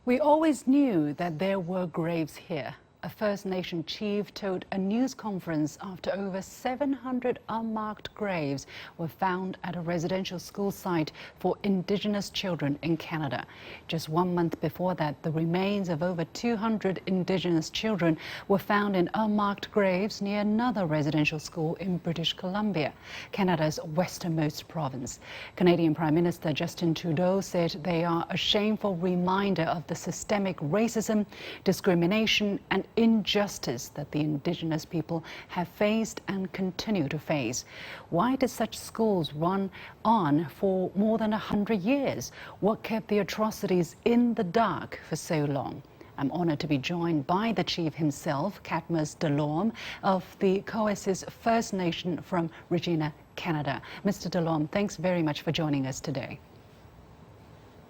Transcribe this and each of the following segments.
We always knew that there were graves here. A First Nation chief told a news conference after over 700 unmarked graves were found at a residential school site for Indigenous children in Canada. Just 1 month before that, the remains of over 200 Indigenous children were found in unmarked graves near another residential school in British Columbia, Canada's westernmost province. Canadian Prime Minister Justin Trudeau said they are a shameful reminder of the systemic racism, discrimination and injustice that the Indigenous people have faced and continue to face. Why did such schools run on for more than 100 years? What kept the atrocities in the dark for so long? I'm honoured to be joined by the chief himself, Cadmus Delorme, of the Cowessess First Nation from Regina, Canada. Mr. Delorme, thanks very much for joining us today.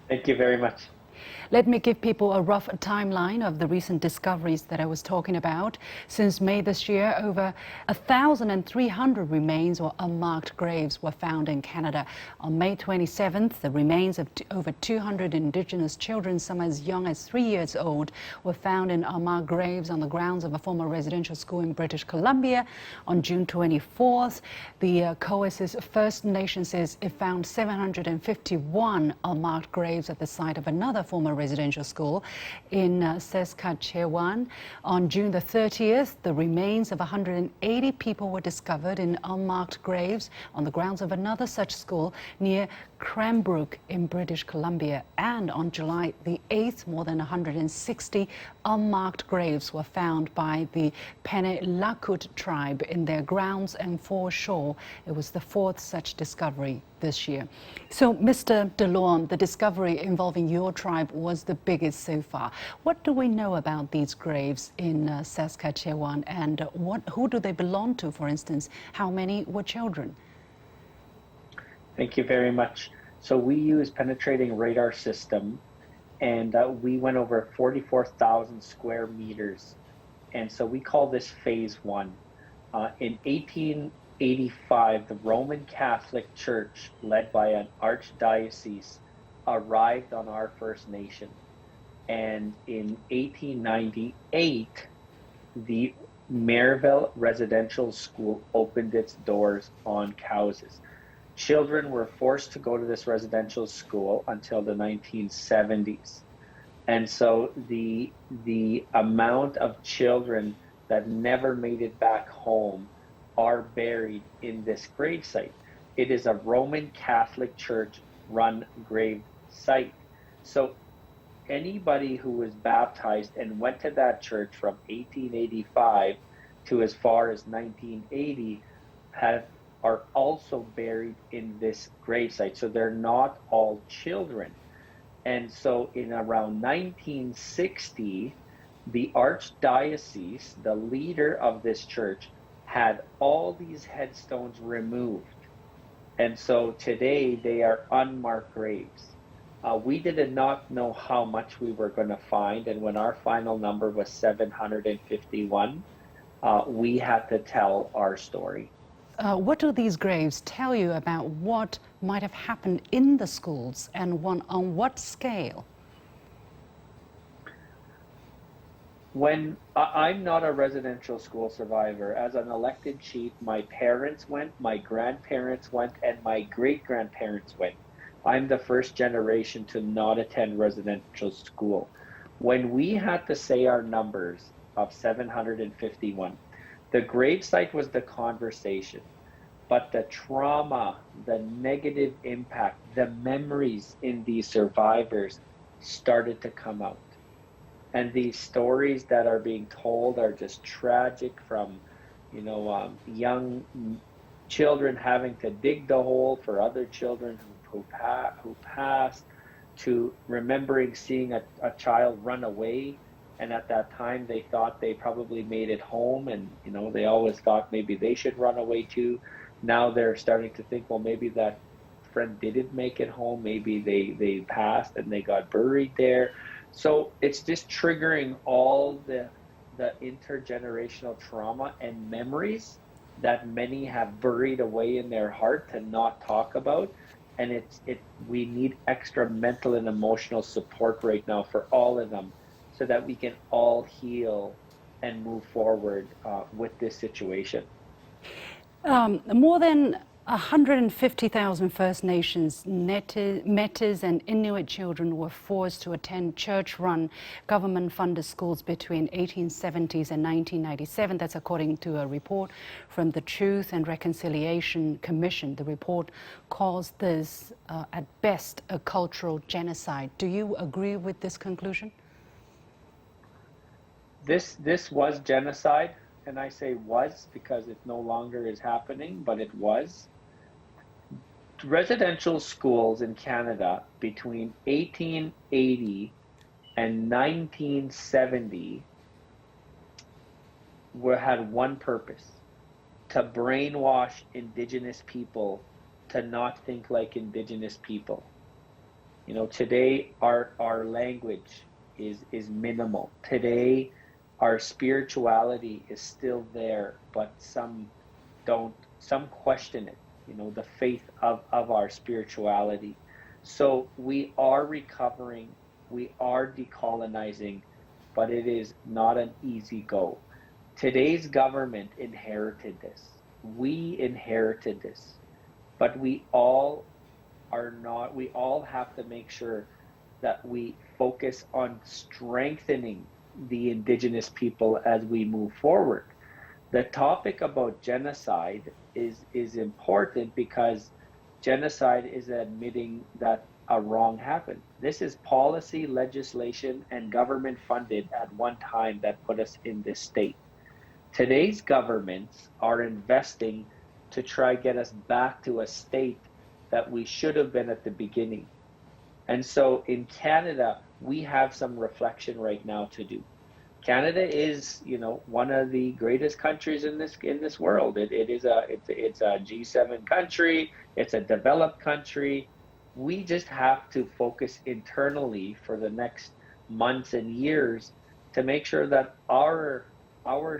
Thank you very much. Let me give people a rough timeline of the recent discoveries that I was talking about. Since May this year, over 1,300 remains or unmarked graves were found in Canada. On May 27th, the remains of over 200 Indigenous children, some as young as 3 years old, were found in unmarked graves on the grounds of a former residential school in British Columbia. On June 24th, the Cowessess First Nation says it found 751 unmarked graves at the site of another former residential school in Saskatchewan. On June the 30th, the remains of 180 people were discovered in unmarked graves on the grounds of another such school near Cranbrook in British Columbia. And on July the 8th, more than 160 unmarked graves were found by the Lakut tribe in their grounds and foreshore. It was the fourth such discovery this year. So, Mr. Delorme, the discovery involving your tribe was the biggest so far. What do we know about these graves in Saskatchewan, and who do they belong to, for instance? How many were children? Thank you very much. So we use penetrating radar system, and we went over 44,000 square meters. And so we call this phase one. In 1885, the Roman Catholic Church, led by an archdiocese, arrived on our First Nation. And in 1898, the Merivale Residential School opened its doors on Cowessess. Children were forced to go to this residential school until the 1970s. And so the amount of children that never made it back home are buried in this grave site. It is a Roman Catholic Church run grave site. So anybody who was baptized and went to that church from 1885 to as far as 1980 are also buried in this grave site. So they're not all children. And so in around 1960, the archdiocese, the leader of this church, had all these headstones removed. And so today they are unmarked graves. We did not know how much we were going to find. And when our final number was 751, we had to tell our story. What do these graves tell you about what might have happened in the schools, and on what scale? When I'm not a residential school survivor, as an elected chief, my parents went, my grandparents went, and my great-grandparents went. I'm the first generation to not attend residential school. When we had to say our numbers of 751, the gravesite was the conversation, but the trauma, the negative impact, the memories in these survivors started to come out. And these stories that are being told are just tragic, from, young children having to dig the hole for other children who passed, to remembering seeing a child run away. And at that time, they thought they probably made it home, and they always thought maybe they should run away too. Now they're starting to think, well, maybe that friend didn't make it home. Maybe they passed and they got buried there. So it's just triggering all the intergenerational trauma and memories that many have buried away in their heart to not talk about. and we need extra mental and emotional support right now for all of them, so that we can all heal and move forward with this situation. More than 150,000 First Nations, Metis and Inuit children were forced to attend church-run, government-funded schools between 1870s and 1997. That's according to a report from the Truth and Reconciliation Commission. The report calls this, at best, a cultural genocide. Do you agree with this conclusion? This was genocide, and I say was because it no longer is happening, but it was. Residential schools in Canada between 1880 and 1970 had one purpose: to brainwash Indigenous people to not think like Indigenous people. You know, today our language is minimal. Today our spirituality is still there, but some question it, you know, the faith of our spirituality. So we are recovering, we are decolonizing, but it is not an easy go. Today's government inherited this. We inherited this, but we all have to make sure that we focus on strengthening the Indigenous people as we move forward. The topic about genocide is important because genocide is admitting that a wrong happened. This is policy, legislation, and government funded at one time that put us in this state. Today's governments are investing to try get us back to a state that we should have been at the beginning. And so in Canada, we have some reflection right now to do. Canada is, you know, one of the greatest countries in this world. It's a G7 country. It's a developed country. We just have to focus internally for the next months and years to make sure that our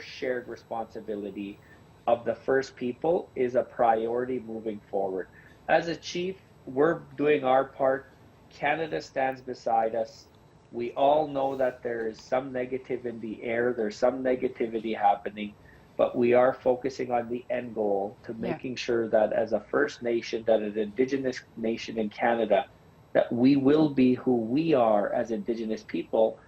shared responsibility of the First People is a priority moving forward. As a chief, we're doing our part. Canada stands beside us. We all know that there is some negative in the air, there's some negativity happening, but we are focusing on the end goal to making sure that as a First Nation, that an Indigenous nation in Canada, that we will be who we are as Indigenous people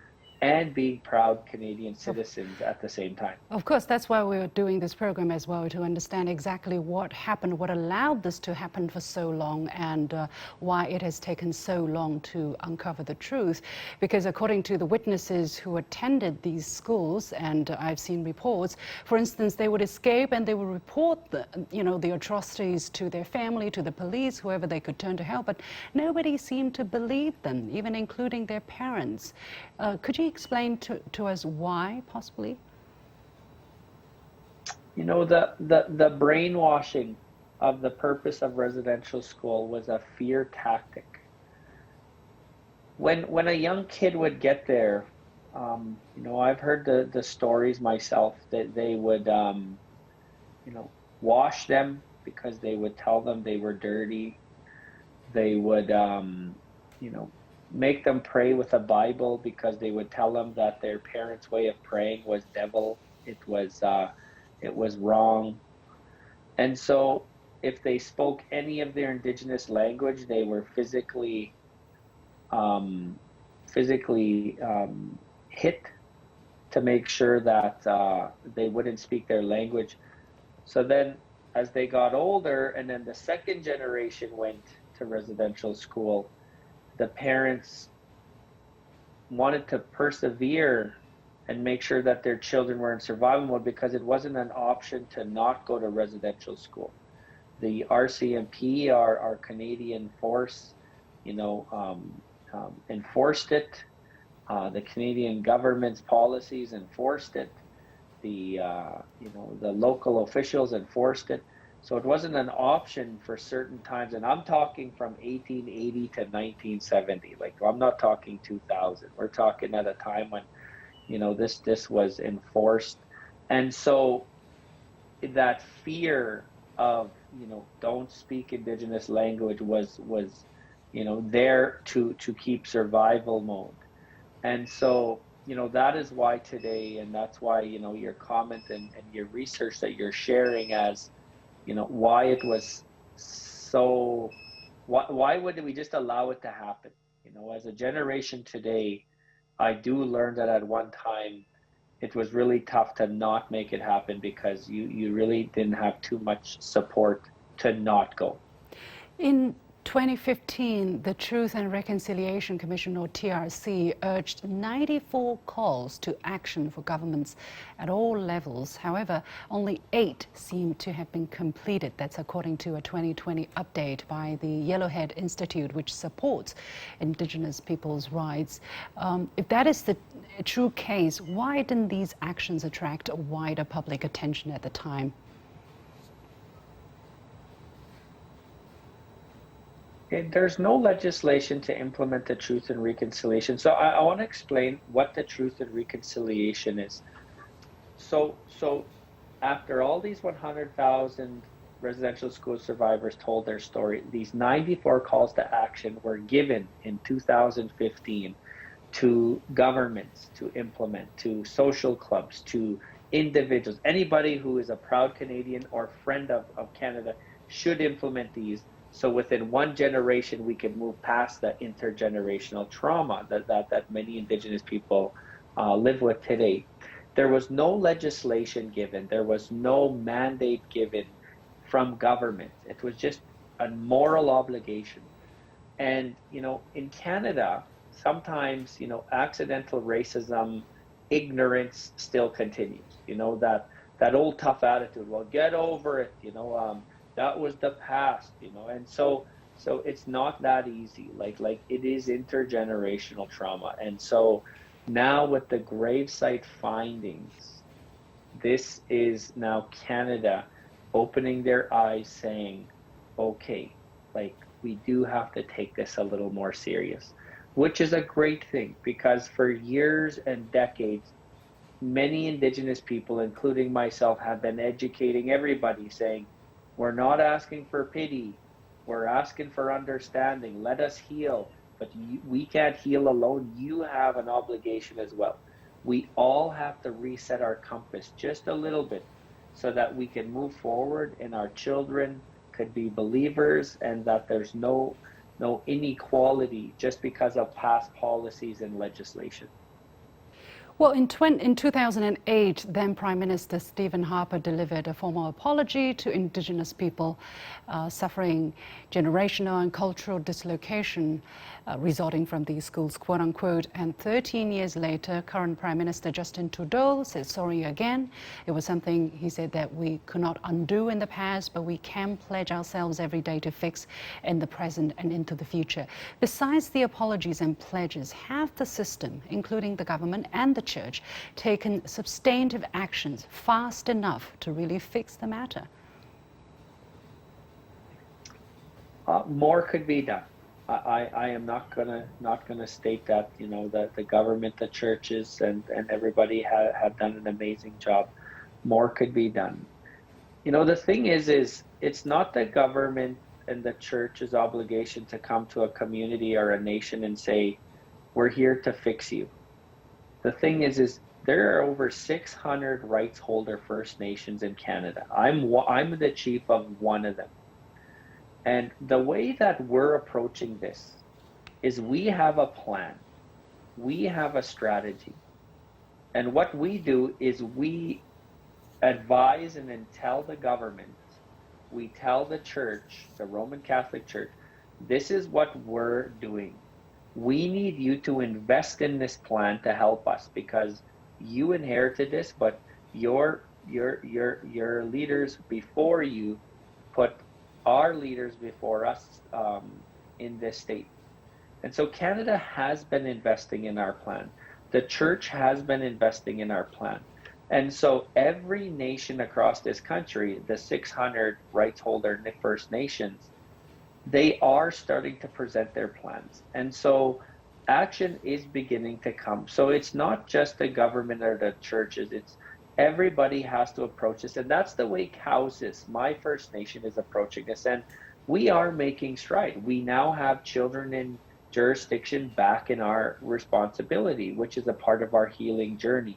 and being proud Canadian citizens at the same time. Of course, that's why we're doing this program as well, to understand exactly what happened, what allowed this to happen for so long, and why it has taken so long to uncover the truth. Because according to the witnesses who attended these schools, and I've seen reports, for instance, they would escape and they would report the atrocities to their family, to the police, whoever they could turn to help, but nobody seemed to believe them, even including their parents. Could you explain to us why, possibly? You know, the brainwashing of the purpose of residential school was a fear tactic. When a young kid would get there, you know, I've heard the stories myself that they would, you know, wash them because they would tell them they were dirty. They would, you know, make them pray with a Bible because they would tell them that their parents' way of praying was devil. It was wrong. And so if they spoke any of their Indigenous language, they were physically hit to make sure that they wouldn't speak their language. So then as they got older, and then the second generation went to residential school, the parents wanted to persevere and make sure that their children were in survival mode because it wasn't an option to not go to residential school. The RCMP, our Canadian force, you know, enforced it. The Canadian government's policies enforced it. The you know, the local officials enforced it. So it wasn't an option for certain times, and I'm talking from 1880 to 1970. Like, I'm not talking 2000. We're talking at a time when, you know, this was enforced, and so that fear of don't speak indigenous language was there to keep survival mode. And so, that is why today, and that's why, your comment and your research that you're sharing as, why it was so, why would we just allow it to happen? As a generation today, I do learn that at one time it was really tough to not make it happen because you really didn't have too much support to not go. In 2015, the Truth and Reconciliation Commission, or TRC, urged 94 calls to action for governments at all levels. However, only 8 seem to have been completed. That's according to a 2020 update by the Yellowhead Institute, which supports Indigenous people's rights. If that is the true case, why didn't these actions attract wider public attention at the time? There's no legislation to implement the Truth and Reconciliation. So I want to explain what the Truth and Reconciliation is. So after all these 100,000 residential school survivors told their story, these 94 calls to action were given in 2015 to governments to implement, to social clubs, to individuals. Anybody who is a proud Canadian or friend of Canada should implement these. So within one generation, we can move past the intergenerational trauma that many Indigenous people live with today. There was no legislation given. There was no mandate given from government. It was just a moral obligation. And, in Canada, sometimes, accidental racism, ignorance still continues, that old tough attitude, well, get over it, that was the past, and so it's not that easy. Like it is intergenerational trauma. And so now with the gravesite findings, this is now Canada opening their eyes, saying, okay, we do have to take this a little more serious, which is a great thing, because for years and decades, many Indigenous people, including myself, have been educating everybody, saying, we're not asking for pity, we're asking for understanding, let us heal, but we can't heal alone. You have an obligation as well. We all have to reset our compass just a little bit so that we can move forward and our children could be believers, and that there's no inequality just because of past policies and legislation. Well, in 2008, then Prime Minister Stephen Harper delivered a formal apology to Indigenous people suffering generational and cultural dislocation resulting from these schools, quote unquote. And 13 years later, current Prime Minister Justin Trudeau said sorry again. It was something, he said, that we could not undo in the past, but we can pledge ourselves every day to fix in the present and into the future. Besides the apologies and pledges, have the system, including the government and the Church, taken substantive actions fast enough to really fix the matter? More could be done. I am not gonna state that that the government, the churches, and everybody have done an amazing job. More could be done. The thing is it's not the government and the church's obligation to come to a community or a nation and say, we're here to fix you. The thing is there are over 600 rights holder First Nations in Canada. I'm the chief of one of them. And the way that we're approaching this is we have a plan. We have a strategy. And what we do is we advise and then tell the government, we tell the church, the Roman Catholic Church, this is what we're doing. We need you to invest in this plan to help us, because you inherited this, but your leaders before you put our leaders before us in this state. And so Canada has been investing in our plan. The church has been investing in our plan. And so every nation across this country, the 600 rights holder First Nations, they are starting to present their plans. And so action is beginning to come. So it's not just the government or the churches, it's Everybody has to approach this, and that's the way Cowessess, my First Nation, is approaching this. And we are making stride. We now have children in jurisdiction back in our responsibility, which is a part of our healing journey.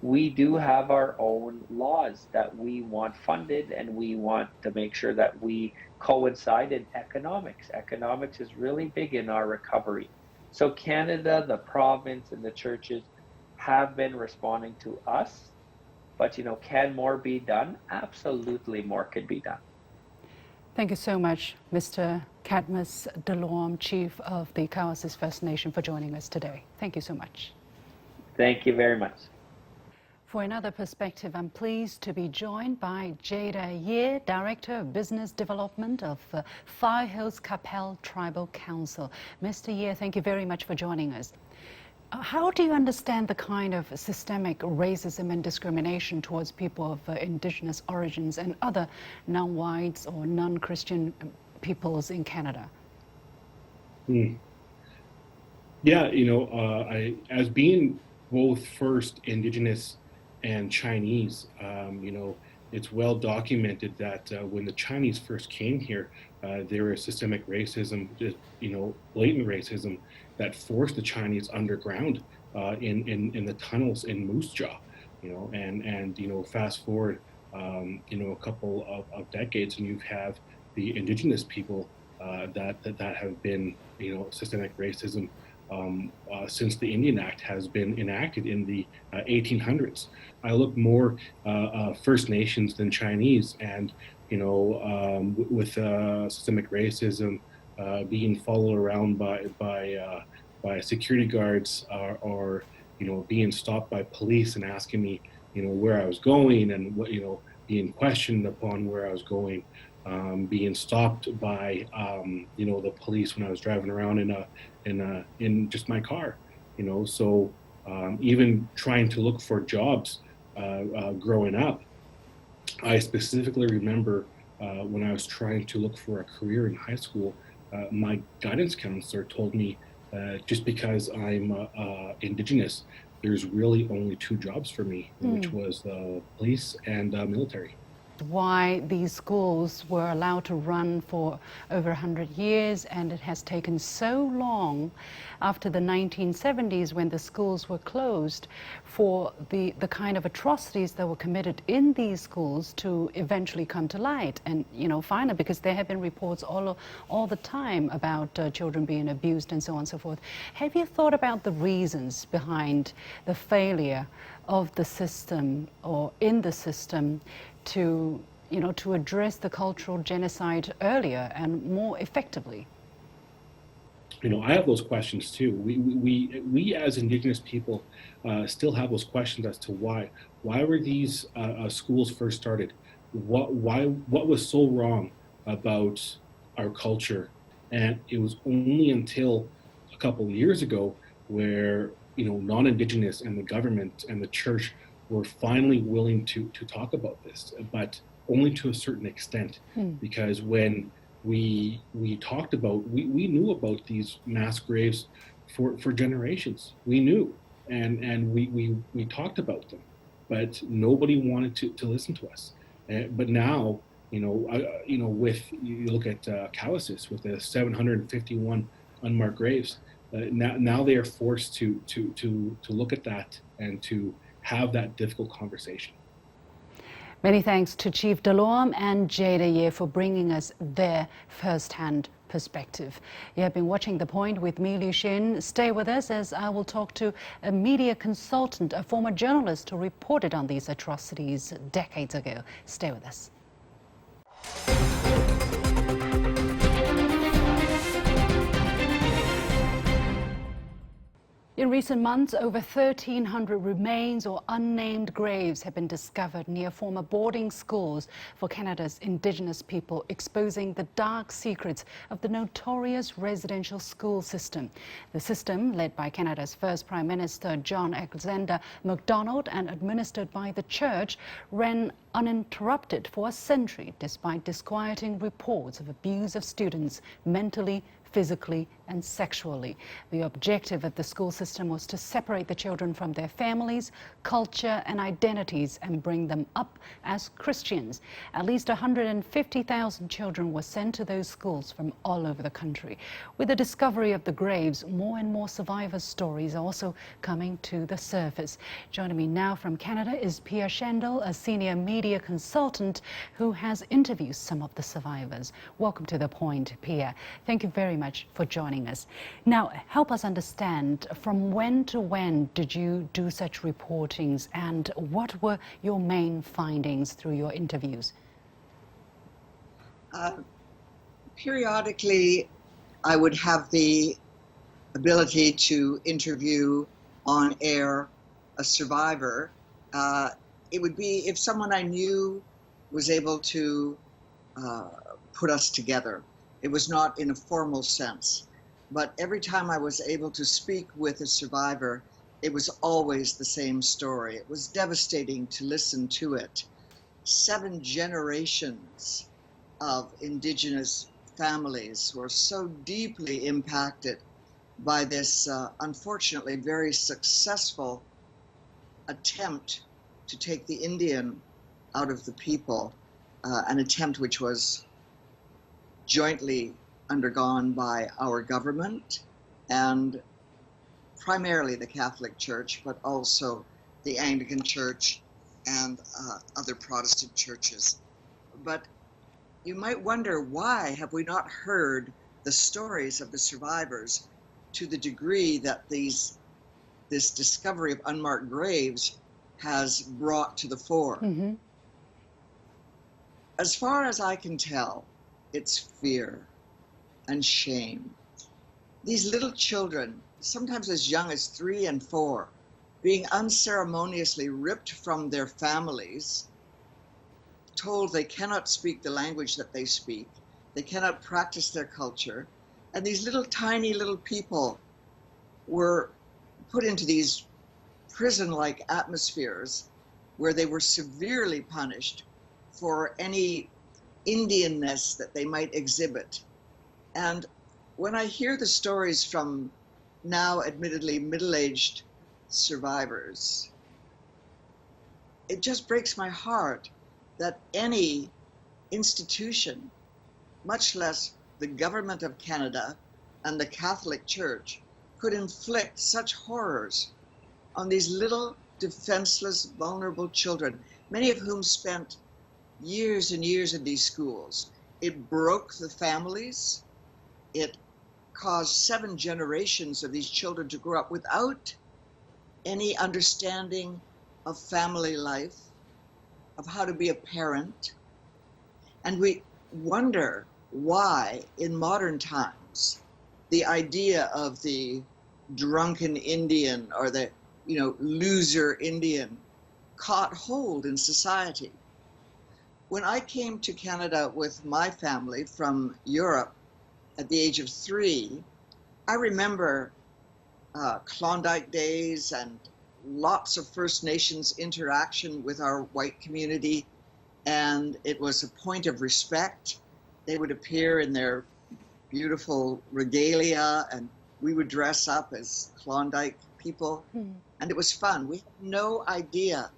We do have our own laws that we want funded, and we want to make sure that we coincide in economics. Economics is really big in our recovery. So Canada, the province, and the churches have been responding to us. But, can more be done? Absolutely, more could be done. Thank you so much, Mr. Cadmus Delorme, Chief of the Cowessess First Nation, for joining us today. Thank you so much. Thank you very much. For another perspective, I'm pleased to be joined by Jada Year, Director of Business Development of Hills Qu'Appelle Tribal Council. Mr. Year, thank you very much for joining us. How do you understand the kind of systemic racism and discrimination towards people of indigenous origins and other non-whites or non-Christian peoples in Canada? Yeah, as being both first indigenous and Chinese, it's well documented that when the Chinese first came here, there was systemic racism, blatant racism that forced the Chinese underground in the tunnels in Moose Jaw, and fast forward, a couple of decades, and you have the indigenous people that have been, systemic racism since the Indian Act has been enacted in the 1800s. I look more First Nations than Chinese, and with systemic racism being followed around by security guards, or being stopped by police and asking me where I was going, and what being questioned upon where I was going, being stopped by the police when I was driving around in just my car, so even trying to look for jobs growing up. I specifically remember when I was trying to look for a career in high school, my guidance counselor told me just because I'm indigenous, there's really only two jobs for me, which was police and military. Why these schools were allowed to run for over 100 years, and it has taken so long after the 1970s, when the schools were closed, for the kind of atrocities that were committed in these schools to eventually come to light. And finally, because there have been reports all the time about children being abused and so on and so forth. Have you thought about the reasons behind the failure of the system, or in the system, to address the cultural genocide earlier and more effectively? I have those questions too. We as Indigenous people still have those questions as to why were these schools first started? What was so wrong about our culture? And it was only until a couple of years ago where non-Indigenous and the government and the church were finally willing to talk about this, but only to a certain extent, because when we talked about, we knew about these mass graves for generations. We knew, and we talked about them, but nobody wanted to listen to us. But now, with, you look at Cowessess with the 751 unmarked graves, now they are forced to look at that and to have that difficult conversation. Many thanks to Chief Delorme and Jada Year for bringing us their first-hand perspective. You have been watching The Point with me, Liu Xin. Stay with us as I will talk to a media consultant, a former journalist who reported on these atrocities decades ago. Stay with us. In recent months, over 1,300 remains or unnamed graves have been discovered near former boarding schools for Canada's Indigenous people, exposing the dark secrets of the notorious residential school system. The system, led by Canada's first Prime Minister John Alexander Macdonald and administered by the Church, ran uninterrupted for a century, despite disquieting reports of abuse of students mentally, physically and sexually. The objective of the school system was to separate the children from their families, culture and identities and bring them up as Christians. At least 150,000 children were sent to those schools from all over the country. With the discovery of the graves, more and more survivors' stories are also coming to the surface. Joining me now from Canada is Pia Shandel, a senior media consultant who has interviewed some of the survivors. Welcome to The Point, Pia. Thank you very much for joining us. Now, help us understand, from when to when did you do such reportings, and what were your main findings through your interviews? Periodically, I would have the ability to interview on air a survivor. It would be if someone I knew was able to put us together. It was not in a formal sense, but every time I was able to speak with a survivor, it was always the same story. It was devastating to listen to it. 7 generations of indigenous families were so deeply impacted by this unfortunately very successful attempt to take the Indian out of the people, an attempt which was jointly undergone by our government and primarily the Catholic Church, but also the Anglican Church and other Protestant churches. But you might wonder, why have we not heard the stories of the survivors to the degree that this discovery of unmarked graves has brought to the fore? Mm-hmm. As far as I can tell, it's fear and shame. These little children, sometimes as young as 3 and 4, being unceremoniously ripped from their families, told they cannot speak the language that they speak, they cannot practice their culture, and these little tiny little people were put into these prison-like atmospheres where they were severely punished for any Indianness that they might exhibit. And when I hear the stories from now admittedly middle-aged survivors, it just breaks my heart that any institution, much less the government of Canada and the Catholic Church, could inflict such horrors on these little defenseless, vulnerable children, many of whom spent years and years in these schools. It broke the families. It caused 7 generations of these children to grow up without any understanding of family life, of how to be a parent. And we wonder why, in modern times, the idea of the drunken Indian or the, loser Indian caught hold in society. When I came to Canada with my family from Europe at the age of 3, I remember Klondike days and lots of First Nations interaction with our white community, and it was a point of respect. They would appear in their beautiful regalia, and we would dress up as Klondike people, and it was fun. We had no idea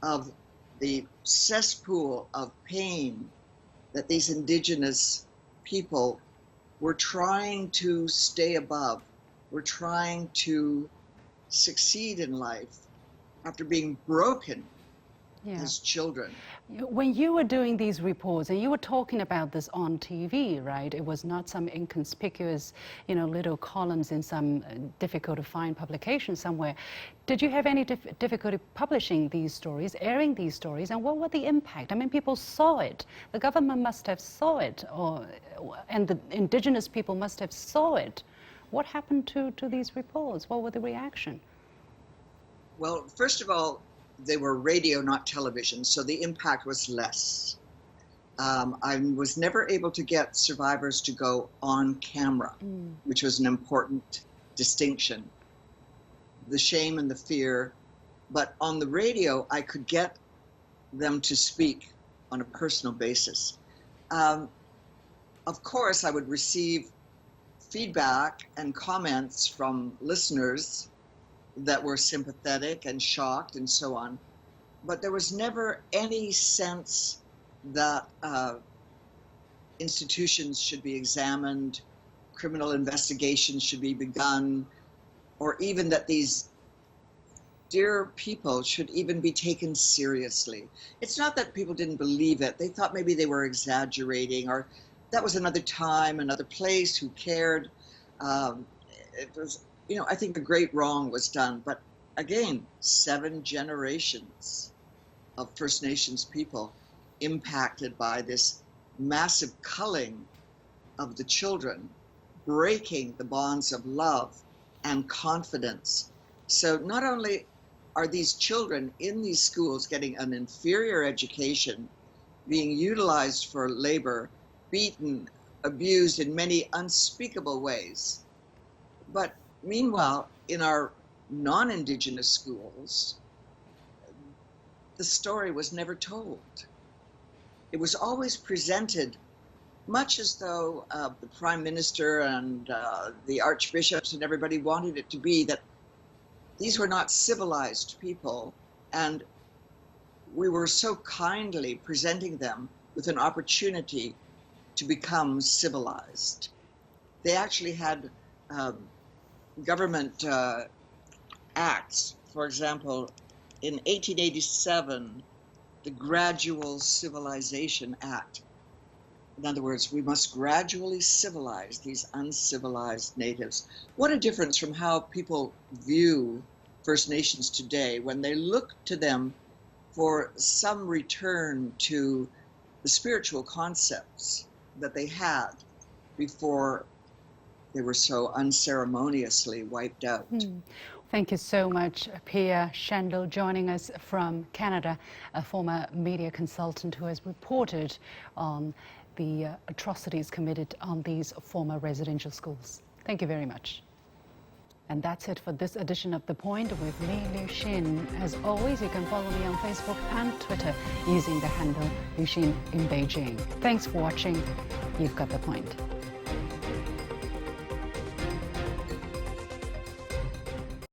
of the cesspool of pain that these indigenous people were trying to stay above, were trying to succeed in life after being broken as children. When you were doing these reports, and you were talking about this on TV, right? It was not some inconspicuous, little columns in some difficult to find publication somewhere. Did you have any difficulty publishing these stories, airing these stories, and what were the impact? I mean, people saw it. The government must have saw it, and the indigenous people must have saw it. What happened to these reports? What were the reaction? Well, first of all, they were radio, not television, so the impact was less. I was never able to get survivors to go on camera, which was an important distinction. The shame and the fear, but on the radio, I could get them to speak on a personal basis. Of course, I would receive feedback and comments from listeners that were sympathetic and shocked and so on. But there was never any sense that institutions should be examined, criminal investigations should be begun, or even that these dear people should even be taken seriously. It's not that people didn't believe it. They thought maybe they were exaggerating, or that was another time, another place, who cared? It was, I think a great wrong was done. But again, 7 generations of First Nations people impacted by this massive culling of the children, breaking the bonds of love and confidence. So not only are these children in these schools getting an inferior education, being utilized for labor, beaten, abused in many unspeakable ways, but meanwhile, in our non-Indigenous schools, the story was never told. It was always presented much as though the Prime Minister and the archbishops and everybody wanted it to be, that these were not civilized people, and we were so kindly presenting them with an opportunity to become civilized. They actually had government acts. For example, in 1887, the Gradual Civilization Act. In other words, we must gradually civilize these uncivilized natives. What a difference from how people view First Nations today when they look to them for some return to the spiritual concepts that they had before they were so unceremoniously wiped out. Thank you so much, Pia Shandel, joining us from Canada, a former media consultant who has reported on the atrocities committed on these former residential schools. Thank you very much. And that's it for this edition of The Point with me, Liu Xin. As always, you can follow me on Facebook and Twitter using the handle Liu Xin in Beijing. Thanks for watching. You've got The Point.